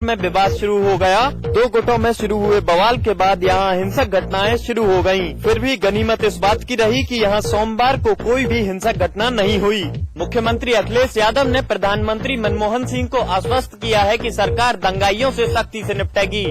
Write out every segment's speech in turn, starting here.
में विवाद शुरू हो गया। दो गुटों में शुरू हुए बवाल के बाद यहां हिंसक घटनाएं शुरू हो गयीं। फिर भी गनीमत इस बात की रही कि यहां सोमवार को कोई भी हिंसक घटना नहीं हुई। मुख्यमंत्री अखिलेश यादव ने प्रधानमंत्री मनमोहन सिंह को आश्वस्त किया है कि सरकार दंगाइयों से सख्ती से निपटेगी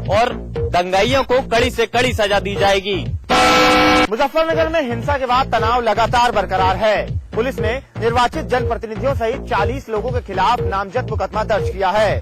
और दंगाइयों को कड़ी से कड़ी सजा दी जाएगी। मुजफ्फरनगर में हिंसा के बाद तनाव लगातार बरकरार है। पुलिस ने निर्वाचित जनप्रतिनिधियों सहित 40 लोगों के खिलाफ नामजद मुकदमा दर्ज किया है।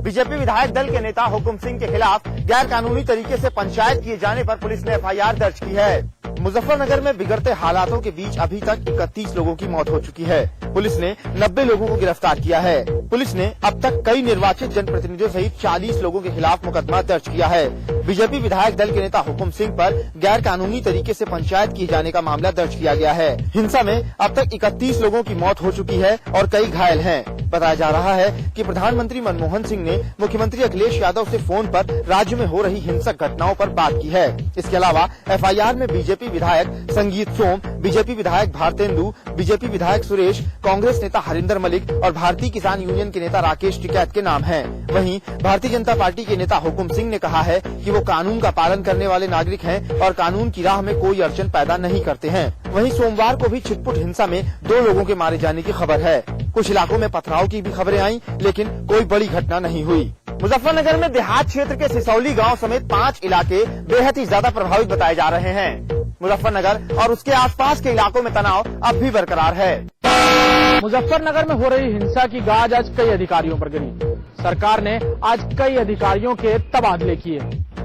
बीजेपी विधायक दल के नेता हुकुम सिंह के खिलाफ गैर कानूनी तरीके से पंचायत किए जाने पर पुलिस ने FIR दर्ज की है। मुजफ्फरनगर में बिगड़ते हालातों के बीच अभी तक 31 लोगों की मौत हो चुकी है। पुलिस ने 90 लोगों को गिरफ्तार किया है। पुलिस ने अब तक कई निर्वाचित जनप्रतिनिधियों सहित 40 लोगों के खिलाफ मुकदमा दर्ज किया है। बीजेपी विधायक दल के नेता हुकुम सिंह पर गैर कानूनी तरीके से पंचायत किए जाने का मामला दर्ज किया गया है। हिंसा में अब तक 31 लोगों की मौत हो चुकी है और कई घायल हैं। बताया जा रहा है कि प्रधानमंत्री मनमोहन सिंह ने मुख्यमंत्री अखिलेश यादव से फोन पर राज्य में हो रही हिंसक घटनाओं पर बात की है। इसके अलावा FIR में बीजेपी विधायक संगीत सोम, बीजेपी विधायक भारतेंदु, बीजेपी विधायक सुरेश, कांग्रेस नेता हरिंदर मलिक और भारतीय किसान यूनियन के नेता राकेश टिकैत के नाम हैं। वहीं भारतीय जनता पार्टी के नेता हुकुम सिंह ने कहा है कि वो कानून का पालन करने वाले नागरिक हैं और कानून की राह में कोई अड़चन पैदा नहीं करते हैं। वहीं सोमवार को भी छिटपुट हिंसा में 2 लोगों के मारे जाने की खबर है। कुछ इलाकों में पथराव की भी खबरें आईं, लेकिन कोई बड़ी घटना नहीं हुई। मुजफ्फरनगर में देहात क्षेत्र के सिसौली गांव समेत 5 इलाके बेहद ही ज्यादा प्रभावित बताए जा रहे हैं। मुजफ्फरनगर और उसके आसपास के इलाकों में तनाव अब भी बरकरार है। मुजफ्फरनगर में हो रही हिंसा की गाज आज कई अधिकारियों पर गिरी। सरकार ने आज कई अधिकारियों के तबादले किए।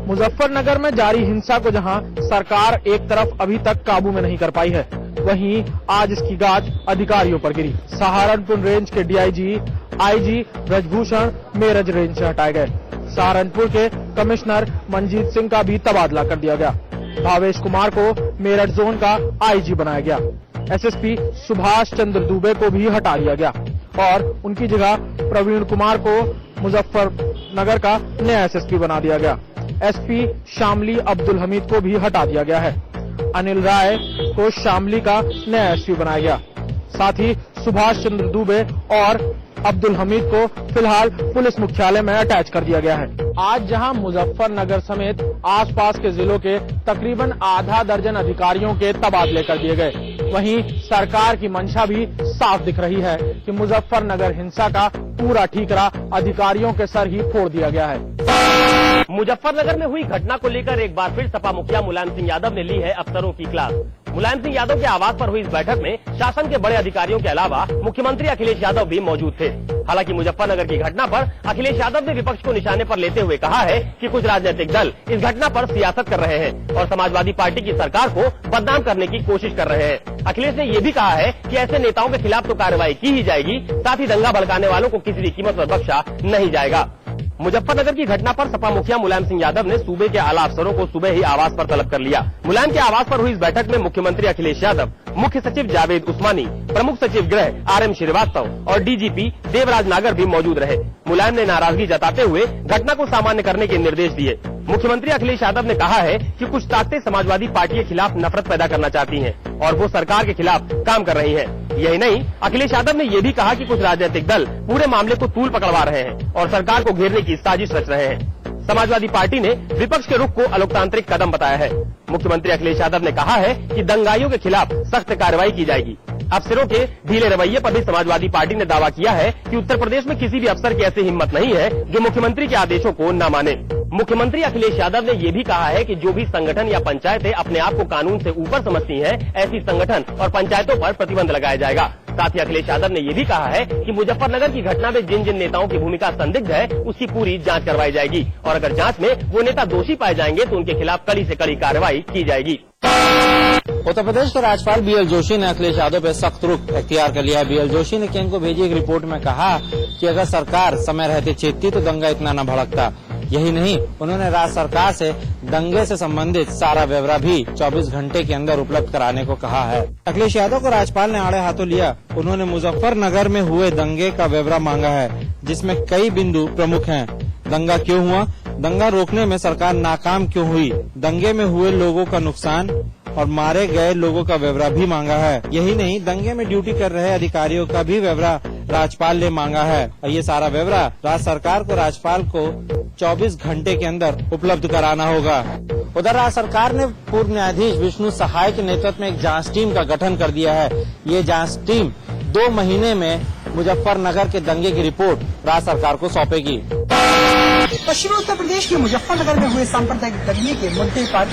मुजफ्फरनगर में जारी हिंसा को जहां सरकार एक तरफ अभी तक काबू में नहीं कर पाई है, वहीं आज इसकी गाज अधिकारियों पर गिरी। सहारनपुर रेंज के DIG, IG Brajbhushan Meerut range से हटाए गए। सहारनपुर के कमिश्नर मंजीत सिंह का भी तबादला कर दिया गया। भावेश कुमार को मेरठ जोन का IG बनाया गया। SSP सुभाष चंद्र दुबे को भी हटा दिया गया और उनकी जगह प्रवीण कुमार को मुजफ्फरनगर का नया SSP बना दिया गया। SP शामली अब्दुल हमीद को भी हटा दिया गया है। अनिल राय को शामली का नया SP बनाया गया। साथ ही सुभाष चंद्र दुबे और अब्दुल हमीद को फिलहाल पुलिस मुख्यालय में अटैच कर दिया गया है। आज जहां मुजफ्फरनगर समेत आसपास के जिलों के तकरीबन आधा दर्जन अधिकारियों के तबादले कर दिए गए, वहीं सरकार की मंशा भी साफ दिख रही है कि मुजफ्फरनगर हिंसा का पूरा ठीकरा अधिकारियों के सर ही फोड़ दिया गया है। मुजफ्फरनगर में हुई घटना को लेकर एक बार फिर सपा मुखिया मुलायम सिंह यादव ने ली है अफसरों की क्लास। मुलायम सिंह यादव के आवास पर हुई इस बैठक में शासन के बड़े अधिकारियों के अलावा मुख्यमंत्री अखिलेश यादव भी मौजूद थे। हालांकि मुजफ्फरनगर की घटना पर अखिलेश यादव ने विपक्ष को निशाने पर लेते हुए कहा है कि कुछ राजनीतिक दल इस घटना पर सियासत कर रहे हैं और समाजवादी पार्टी की सरकार को बदनाम करने की कोशिश कर रहे हैं। अखिलेश ने ये भी कहा है कि ऐसे नेताओं के खिलाफ तो कार्रवाई की ही जाएगी, साथ ही दंगा भड़काने वालों को किसी भी कीमत पर बख्शा नहीं जाएगा। मुजफ्फरनगर की घटना पर सपा मुखिया मुलायम सिंह यादव ने सूबे के आला अफसरों को सुबह ही आवास पर तलब कर लिया। मुलायम के आवास पर हुई इस बैठक में मुख्यमंत्री अखिलेश यादव, मुख्य सचिव जावेद उस्मानी, प्रमुख सचिव गृह RM श्रीवास्तव और DGP देवराज नागर भी मौजूद रहे। मुलायम ने नाराजगी जताते हुए घटना को सामान्य करने के निर्देश दिए। मुख्यमंत्री अखिलेश यादव ने कहा है कि कुछ ताकतें समाजवादी पार्टी के खिलाफ नफरत पैदा करना चाहती हैं और वो सरकार के खिलाफ काम कर रही हैं। यही नहीं, अखिलेश यादव ने ये भी कहा कि कुछ राजनीतिक दल पूरे मामले को तूल पकड़वा रहे हैं और सरकार को घेरने की साजिश रच रहे हैं। समाजवादी पार्टी ने विपक्ष के रुख को अलोकतांत्रिक कदम बताया है। मुख्यमंत्री अखिलेश यादव ने कहा है कि दंगाइयों के खिलाफ सख्त कार्रवाई की जाएगी। अफसरों के ढीले रवैये पर भी समाजवादी पार्टी ने दावा किया है कि उत्तर प्रदेश में किसी भी अफसर की ऐसी हिम्मत नहीं है जो मुख्यमंत्री के आदेशों को न माने। मुख्यमंत्री अखिलेश यादव ने ये भी कहा है कि जो भी संगठन या पंचायतें अपने आप को कानून से ऊपर समझती हैं, ऐसी संगठन और पंचायतों पर प्रतिबंध लगाया जाएगा। साथ ही अखिलेश यादव ने ये भी कहा है कि मुजफ्फरनगर की घटना में जिन जिन नेताओं की भूमिका संदिग्ध है, उसकी पूरी जांच करवाई जाएगी और अगर जांच में वो नेता दोषी पाए जाएंगे तो उनके खिलाफ कड़ी से कड़ी कार्रवाई की जाएगी। उत्तर प्रदेश के राज्यपाल BL जोशी ने अखिलेश यादव पर सख्त रुख अख्तियार कर लिया है। BL जोशी ने केंद्र को भेजी एक रिपोर्ट में कहा कि अगर सरकार समय रहते चेतती तो दंगा इतना न भड़कता। यही नहीं, उन्होंने राज्य सरकार से दंगे से संबंधित सारा ब्यौरा भी 24 घंटे के अंदर उपलब्ध कराने को कहा है। अखिलेश यादव को राज्यपाल ने आड़े हाथों लिया। उन्होंने मुजफ्फरनगर में हुए दंगे का ब्यौरा मांगा है, जिसमें कई बिंदु प्रमुख हैं। दंगा क्यों हुआ, दंगा रोकने में सरकार नाकाम क्यों हुई, दंगे में हुए लोगों का नुकसान और मारे गए लोगों का ब्यौरा भी मांगा है। यही नहीं, दंगे में ड्यूटी कर रहे अधिकारियों का भी ब्यौरा राज्यपाल ने मांगा है। ये सारा ब्यौरा राज्य सरकार को राज्यपाल को 24 घंटे के अंदर उपलब्ध कराना होगा। उधर राज्य सरकार ने पूर्व न्यायाधीश विष्णु सहाय के नेतृत्व में एक जांच टीम का गठन कर दिया है। ये जांच टीम 2 महीने में मुजफ्फरनगर के दंगे की रिपोर्ट राज्य सरकार को सौंपेगी। पश्चिमी उत्तर प्रदेश के मुजफ्फरनगर में हुए सांप्रदायिक दंगे के मुद्दे पर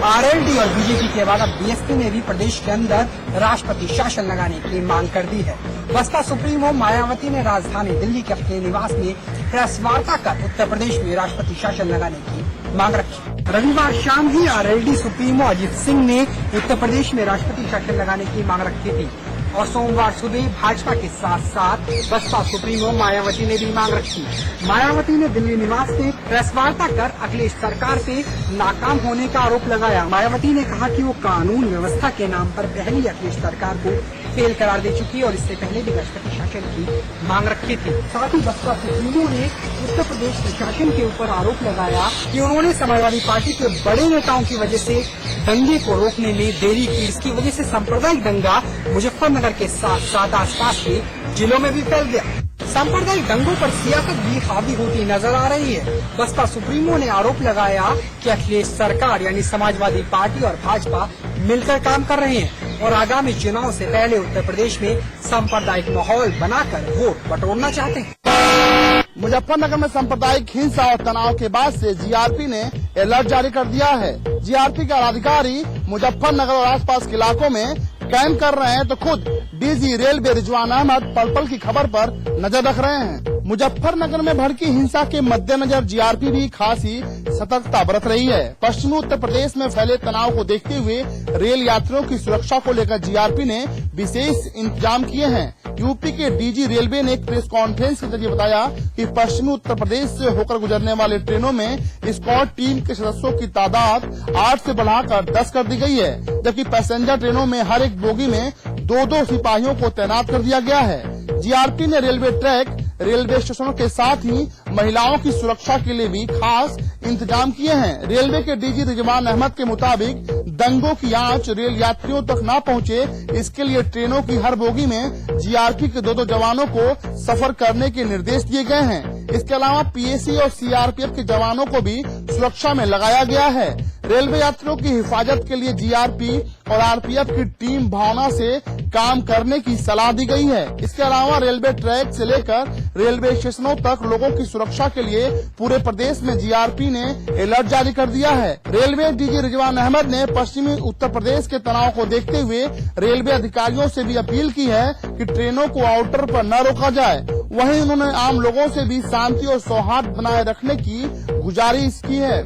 आरएलडी और बीजेपी के बाद अब बीएसपी ने भी प्रदेश के अंदर राष्ट्रपति शासन लगाने की मांग कर दी है। बसपा सुप्रीमो मायावती ने राजधानी दिल्ली के अपने निवास में प्रेस वार्ता कर उत्तर प्रदेश में राष्ट्रपति शासन लगाने की मांग रखी। रविवार शाम ही आरएलडी सुप्रीमो अजीत सिंह ने उत्तर प्रदेश में राष्ट्रपति शासन लगाने की मांग रखी थी और सोमवार सुबह भाजपा के साथ साथ बसपा सुप्रीमो मायावती ने भी मांग रखी। मायावती ने दिल्ली निवास में प्रेस वार्ता कर अखिलेश सरकार पे नाकाम होने का आरोप लगाया। मायावती ने कहा कि वो कानून व्यवस्था के नाम पर पहली अखिलेश सरकार को फेल करार दे चुकी है और इससे पहले भी राष्ट्रपति शासन की मांग रखी थी। साथ ही बसपा सुप्रीमो ने उत्तर प्रदेश प्रशासन के ऊपर आरोप लगाया कि उन्होंने समाजवादी पार्टी के बड़े नेताओं की वजह से दंगे को रोकने में देरी की। इसकी वजह से सांप्रदायिक दंगा मुजफ्फरनगर के साथ साथ आसपास के जिलों में भी फैल गया। सांप्रदायिक दंगों पर सियासत भी हावी होती नजर आ रही है। बसपा सुप्रीमो ने आरोप लगाया कि अखिलेश सरकार यानी समाजवादी पार्टी और भाजपा मिलकर काम कर रहे हैं और आगामी चुनाव से पहले उत्तर प्रदेश में सांप्रदायिक माहौल बनाकर वोट बटोरना चाहते हैं। मुजफ्फरनगर में सांप्रदायिक हिंसा और तनाव के बाद से जीआरपी ने अलर्ट जारी कर दिया है। जीआरपी के अधिकारी मुजफ्फरनगर और आसपास के इलाकों में कैंप कर रहे हैं तो खुद डीजी रेलवे रिजवान अहमद पल-पल की खबर पर नजर रख रहे हैं। मुजफ्फरनगर में भड़की हिंसा के मद्देनजर जीआरपी भी खासी सतर्कता बरत रही है। पश्चिमी उत्तर प्रदेश में फैले तनाव को देखते हुए रेल यात्रियों की सुरक्षा को लेकर जीआरपी ने विशेष इंतजाम किए हैं। यूपी के डीजी रेलवे ने एक प्रेस कॉन्फ्रेंस के जरिए बताया कि पश्चिमी उत्तर प्रदेश से होकर गुजरने वाले ट्रेनों में स्क्वाड टीम के सदस्यों की तादाद 8 से बढ़ाकर 10 कर दी गई है, जबकि पैसेंजर ट्रेनों में हर एक बोगी में 2-2 सिपाहियों को तैनात कर दिया गया है। जीआरपी ने रेलवे ट्रैक, रेलवे स्टेशनों के साथ ही महिलाओं की सुरक्षा के लिए भी खास इंतजाम किए हैं। रेलवे के डीजी रिजवान अहमद के मुताबिक दंगों की आंच रेल यात्रियों तक न पहुंचे, इसके लिए ट्रेनों की हर बोगी में जीआरपी के 2-2 जवानों को सफर करने के निर्देश दिए गए हैं। इसके अलावा पीएसी और सीआरपीएफ के जवानों को भी सुरक्षा में लगाया गया है। रेलवे यात्रियों की हिफाजत के लिए जीआरपी और आरपीएफ की टीम भावना से काम करने की सलाह दी गई है। इसके अलावा रेलवे ट्रैक से लेकर रेलवे स्टेशनों तक लोगों की सुरक्षा के लिए पूरे प्रदेश में जीआरपी ने अलर्ट जारी कर दिया है। रेलवे डीजी रिजवान अहमद ने पश्चिमी उत्तर प्रदेश के तनाव को देखते हुए रेलवे अधिकारियों से भी अपील की है कि ट्रेनों को आउटर पर न रोका जाए। वहीं उन्होंने आम लोगों से भी शांति और सौहार्द बनाए रखने की गुजारिश की है।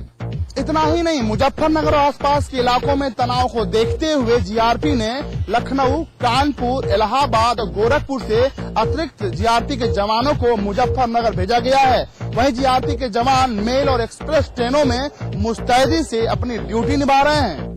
इतना ही नहीं, मुजफ्फरनगर और आसपास के इलाकों में तनाव को देखते हुए जीआरपी ने लखनऊ, कानपुर, इलाहाबाद और गोरखपुर से अतिरिक्त जीआरपी के जवानों को मुजफ्फरनगर भेजा गया है। वहीं जीआरपी के जवान मेल और एक्सप्रेस ट्रेनों में मुस्तैदी से अपनी ड्यूटी निभा रहे हैं।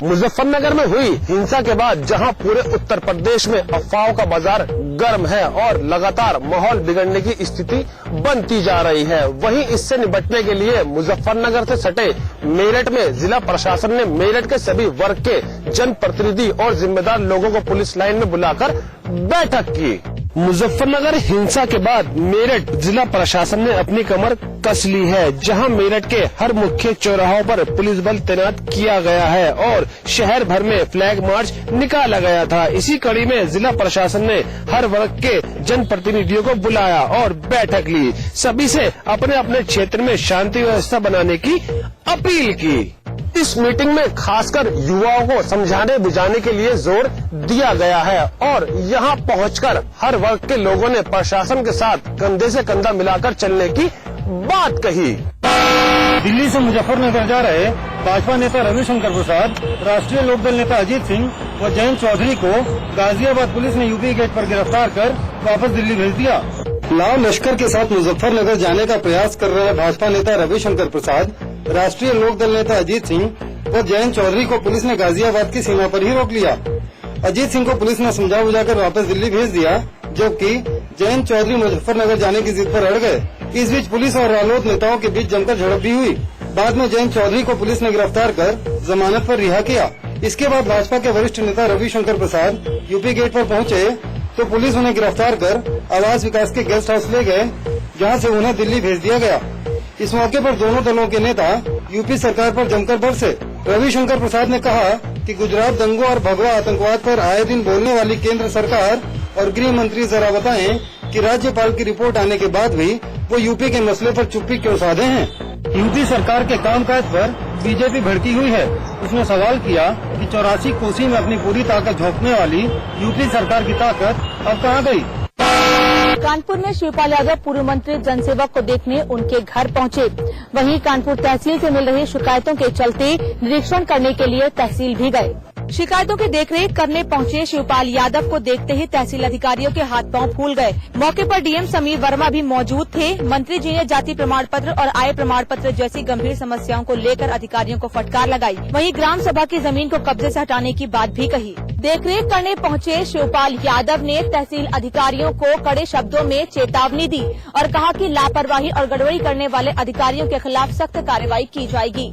मुजफ्फरनगर में हुई हिंसा के बाद जहां पूरे उत्तर प्रदेश में अफवाहों का बाजार गर्म है और लगातार माहौल बिगड़ने की स्थिति बनती जा रही है, वहीं इससे निपटने के लिए मुजफ्फरनगर से सटे मेरठ में जिला प्रशासन ने मेरठ के सभी वर्ग के जनप्रतिनिधि और जिम्मेदार लोगों को पुलिस लाइन में बुलाकर बैठक की। मुजफ्फरनगर हिंसा के बाद मेरठ जिला प्रशासन ने अपनी कमर कस ली है, जहां मेरठ के हर मुख्य चौराहों पर पुलिस बल तैनात किया गया है और शहर भर में फ्लैग मार्च निकाला गया था। इसी कड़ी में जिला प्रशासन ने हर वर्ग के जनप्रतिनिधियों को बुलाया और बैठक ली। सभी से अपने अपने क्षेत्र में शांति व्यवस्था बनाने की अपील की। इस मीटिंग में खासकर युवाओं को समझाने बुझाने के लिए जोर दिया गया है और यहां पहुंचकर हर वर्ग के लोगों ने प्रशासन के साथ कंधे से कंधा मिलाकर चलने की बात कही। दिल्ली से मुजफ्फरनगर जा रहे भाजपा नेता रविशंकर प्रसाद, राष्ट्रीय लोकदल नेता अजीत सिंह व जयंत चौधरी को गाजियाबाद पुलिस ने यूपी गेट पर गिरफ्तार कर वापस दिल्ली भेज दिया। लाल लश्कर के साथ मुजफ्फरनगर जाने का प्रयास कर रहे भाजपा नेता रविशंकर प्रसाद, राष्ट्रीय लोकदल नेता अजीत सिंह व जयंत चौधरी को पुलिस ने गाजियाबाद की सीमा पर ही रोक लिया। अजीत सिंह को पुलिस ने समझा बुझाकर वापस दिल्ली भेज दिया, जबकि जयंत चौधरी मुजफ्फरनगर जाने की जिद पर अड़ गए। इस बीच पुलिस और रालोद नेताओं के बीच जमकर झड़प भी हुई। बाद में जयंत चौधरी को पुलिस ने गिरफ्तार कर जमानत पर रिहा किया। इसके बाद भाजपा के वरिष्ठ नेता रविशंकर प्रसाद यूपी गेट पर पहुंचे तो पुलिस उन्हें गिरफ्तार कर आवास विकास के गेस्ट हाउस ले गए, जहां से उन्हें दिल्ली भेज दिया गया। इस मौके पर दोनों दलों के नेता यूपी सरकार पर जमकर बरसे। रविशंकर प्रसाद ने कहा कि गुजरात दंगों और भगवा आतंकवाद पर आए दिन बोलने वाली केंद्र सरकार और गृह मंत्री जरा बताएं कि राज्यपाल की रिपोर्ट आने के बाद भी वो यूपी के मसले पर चुप्पी क्यों साधे हैं। यूपी सरकार के कामकाज पर बीजेपी भड़की हुई है। उसने सवाल किया कि 84 कोसी में अपनी पूरी ताकत झोंकने वाली यूपी सरकार की ताकत अब कहाँ गई। कानपुर में शिवपाल यादव पूर्व मंत्री जनसेवक को देखने उनके घर पहुंचे। वहीं कानपुर तहसील से मिल रही शिकायतों के चलते निरीक्षण करने के लिए तहसील भी गए। शिकायतों की देखरेख करने पहुंचे शिवपाल यादव को देखते ही तहसील अधिकारियों के हाथ पांव फूल गए। मौके पर डीएम समीर वर्मा भी मौजूद थे। मंत्री जी ने जाति प्रमाण पत्र और आय प्रमाण पत्र जैसी गंभीर समस्याओं को लेकर अधिकारियों को फटकार लगाई। वहीं ग्राम सभा की जमीन को कब्जे से हटाने की बात भी कही। देखरेख करने पहुंचे शिवपाल यादव ने तहसील अधिकारियों को कड़े शब्दों में चेतावनी दी और कहा कि लापरवाही और गड़बड़ी करने वाले अधिकारियों के खिलाफ सख्त कार्रवाई की जाएगी।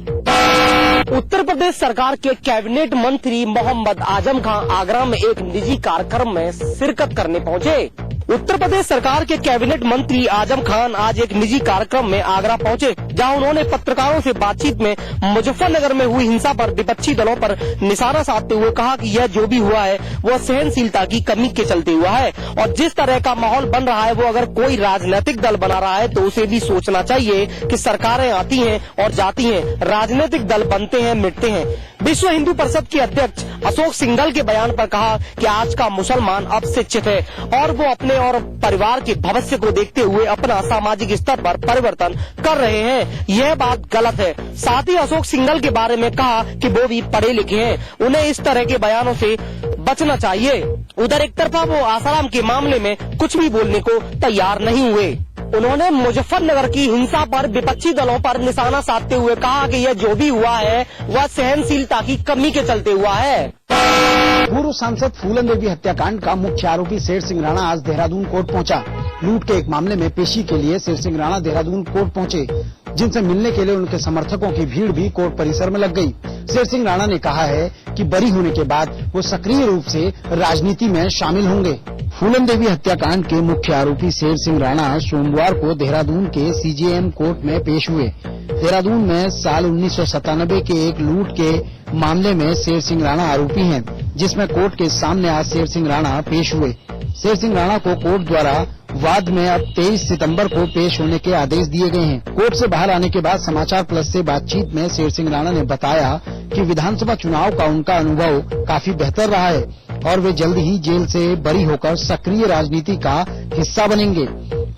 उत्तर प्रदेश सरकार के कैबिनेट मंत्री मोहम्मद आजम खान आगरा में एक निजी कार्यक्रम में शिरकत करने पहुंचे। उत्तर प्रदेश सरकार के कैबिनेट मंत्री आजम खान आज एक निजी कार्यक्रम में आगरा पहुंचे, जहां उन्होंने पत्रकारों से बातचीत में मुजफ्फरनगर में हुई हिंसा पर विपक्षी दलों पर निशाना साधते हुए कहा कि यह जो भी हुआ है वह सहनशीलता की कमी के चलते हुआ है और जिस तरह का माहौल बन रहा है वो अगर कोई राजनीतिक दल बना रहा है तो उसे भी सोचना चाहिए कि सरकारें आती हैं और जाती हैं, राजनीतिक दल बनते हैं, मिटते हैं। विश्व हिंदू परिषद के अध्यक्ष अशोक सिंघल के बयान पर कहा कि आज का मुसलमान अब शिक्षित है और वो अपने और परिवार के भविष्य को देखते हुए अपना सामाजिक स्तर पर परिवर्तन कर रहे हैं। यह बात गलत है। साथ ही अशोक सिंघल के बारे में कहा कि वो भी पढ़े लिखे हैं, उन्हें इस तरह के बयानों से बचना चाहिए। उधर एक तरफा वो आसाराम के मामले में कुछ भी बोलने को तैयार नहीं हुए। उन्होंने मुजफ्फरनगर की हिंसा पर विपक्षी दलों पर निशाना साधते हुए कहा कि यह जो भी हुआ है वह सहनशीलता की कमी के चलते हुआ है। पूर्व सांसद फूलन देवी हत्याकांड का मुख्य आरोपी शेर सिंह राणा आज देहरादून कोर्ट पहुंचा। लूट के एक मामले में पेशी के लिए शेर सिंह राणा देहरादून कोर्ट पहुंचे, जिनसे मिलने के लिए उनके समर्थकों की भीड़ भी कोर्ट परिसर में लग गई। शेर सिंह राणा ने कहा है कि बरी होने के बाद वो सक्रिय रूप से राजनीति में शामिल होंगे। फूलन देवी हत्याकांड के मुख्य आरोपी शेर सिंह राणा सोमवार को देहरादून के सीजेएम कोर्ट में पेश हुए। देहरादून में साल 1997 के एक लूट के मामले में शेर सिंह राणा आरोपी हैं, जिसमें कोर्ट के सामने आज शेर सिंह राणा पेश हुए। शेर सिंह राणा को कोर्ट द्वारा वाद में अब 23 सितंबर को पेश होने के आदेश दिए गए हैं। कोर्ट से बाहर आने के बाद समाचार प्लस से बातचीत में शेर सिंह राणा ने बताया कि विधानसभा चुनाव का उनका अनुभव काफी बेहतर रहा है और वे जल्द ही जेल से बरी होकर सक्रिय राजनीति का हिस्सा बनेंगे।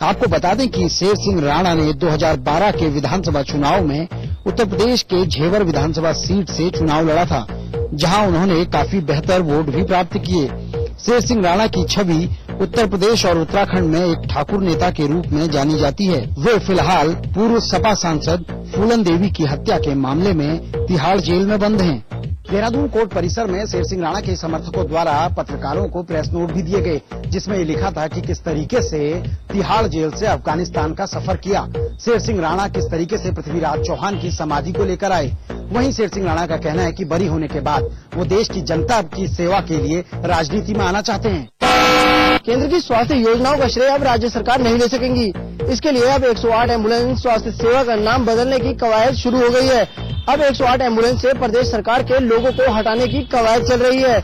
आपको बता दें कि शेर सिंह राणा ने 2012 के विधानसभा चुनाव में उत्तर प्रदेश के झेवर विधानसभा सीट से चुनाव लड़ा था, जहां उन्होंने काफी बेहतर वोट भी प्राप्त किए। शेर सिंह राणा की छवि उत्तर प्रदेश और उत्तराखंड में एक ठाकुर नेता के रूप में जानी जाती है। वे फिलहाल पूर्व सपा सांसद फूलन देवी की हत्या के मामले में तिहाड़ जेल में बंद हैं। देहरादून कोर्ट परिसर में शेर सिंह राणा के समर्थकों द्वारा पत्रकारों को प्रेस नोट भी दिए गए, जिसमें ये लिखा था कि किस तरीके से तिहाड़ जेल से अफगानिस्तान का सफर किया। शेर सिंह राणा किस तरीके से पृथ्वीराज चौहान की समाधि को लेकर आए। वहीं शेर सिंह राणा का कहना है कि बरी होने के बाद वो देश की जनता की सेवा के लिए राजनीति में आना चाहते हैं। केंद्र की स्वास्थ्य योजनाओं का श्रेय अब राज्य सरकार नहीं ले सकेंगी। इसके लिए अब 108 एम्बुलेंस स्वास्थ्य सेवा का नाम बदलने की कवायद शुरू हो गई है। अब 108 एम्बुलेंस से प्रदेश सरकार के लोगों को हटाने की कवायद चल रही है।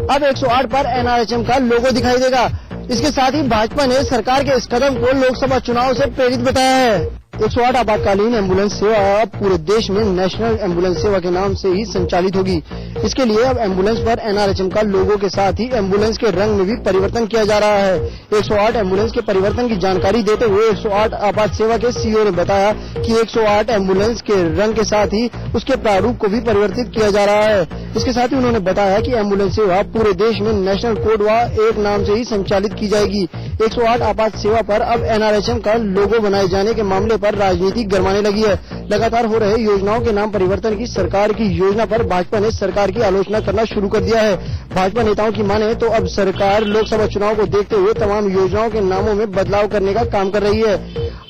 अब 108 पर एनआरएचएम का लोगो दिखाई देगा। इसके साथ ही भाजपा ने सरकार के इस कदम को लोकसभा चुनाव से प्रेरित बताया है। 108 आपातकालीन एम्बुलेंस सेवा अब पूरे देश में नेशनल एम्बुलेंस सेवा के नाम से ही संचालित होगी। इसके लिए अब एम्बुलेंस पर एनआरएचएम का लोगो के साथ ही एम्बुलेंस के रंग में भी परिवर्तन किया जा रहा है। 108 एम्बुलेंस के परिवर्तन की जानकारी देते हुए 108 आपात सेवा के सीईओ ने बताया कि 108 एम्बुलेंस के रंग के साथ ही उसके प्रारूप को भी परिवर्तित किया जा रहा है। इसके साथ ही उन्होंने बताया कि एम्बुलेंस सेवा पूरे देश में नेशनल कोड व एक नाम से ही संचालित की जाएगी। 108 आपात सेवा पर अब एनआरएचएम का लोगो बनाए जाने के मामले पर राजनीति गरमाने लगी है। लगातार हो रहे योजनाओं के नाम परिवर्तन की सरकार की योजना पर भाजपा ने सरकार की आलोचना करना शुरू कर दिया है। भाजपा नेताओं की माने तो अब सरकार लोकसभा चुनाव को देखते हुए तमाम योजनाओं के नामों में बदलाव करने का काम कर रही है।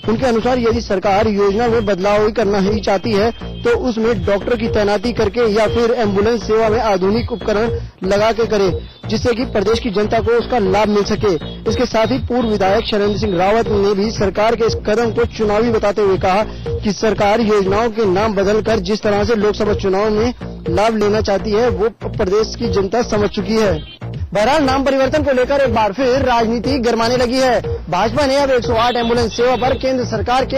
उनके अनुसार यदि सरकार योजना में बदलाव ही करना ही चाहती है तो उसमें डॉक्टर की तैनाती करके या फिर एम्बुलेंस सेवा में आधुनिक उपकरण लगा के करे, जिससे कि प्रदेश की जनता को उसका लाभ मिल सके। इसके साथ ही पूर्व विधायक शैलेंद्र सिंह रावत ने भी सरकार के इस कदम को चुनावी बताते हुए कहा कि सरकार योजनाओं के नाम बदलकर जिस तरह से लोकसभा चुनाव में लाभ लेना चाहती है वो प्रदेश की जनता समझ चुकी है। बहरहाल नाम परिवर्तन को लेकर एक बार फिर राजनीति गरमाने लगी है। भाजपा ने अब 108 एम्बुलेंस सेवा पर केंद्र सरकार के